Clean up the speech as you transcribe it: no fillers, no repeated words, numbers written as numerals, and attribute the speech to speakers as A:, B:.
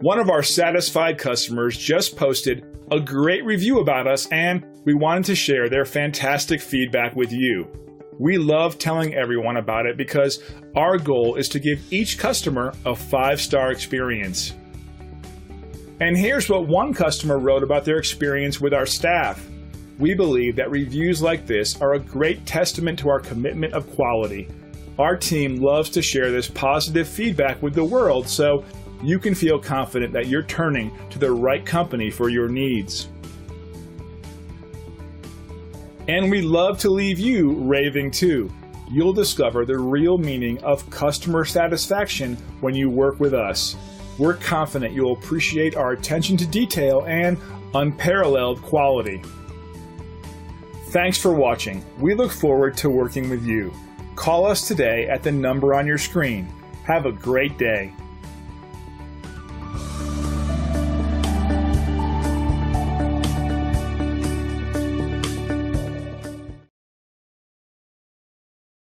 A: One of our satisfied customers just posted a great review about us, and we wanted to share their fantastic feedback with you. We love telling everyone about it because our goal is to give each customer a 5-star experience. And here's what one customer wrote about their experience with our staff. We believe that reviews like this are a great testament to our commitment of quality. Our team loves to share this positive feedback with the world, so you can feel confident that you're turning to the right company for your needs. And we love to leave you raving too. You'll discover the real meaning of customer satisfaction when you work with us. We're confident you'll appreciate our attention to detail and unparalleled quality. Thanks for watching. We look forward to working with you. Call us today at the number on your screen. Have a great day.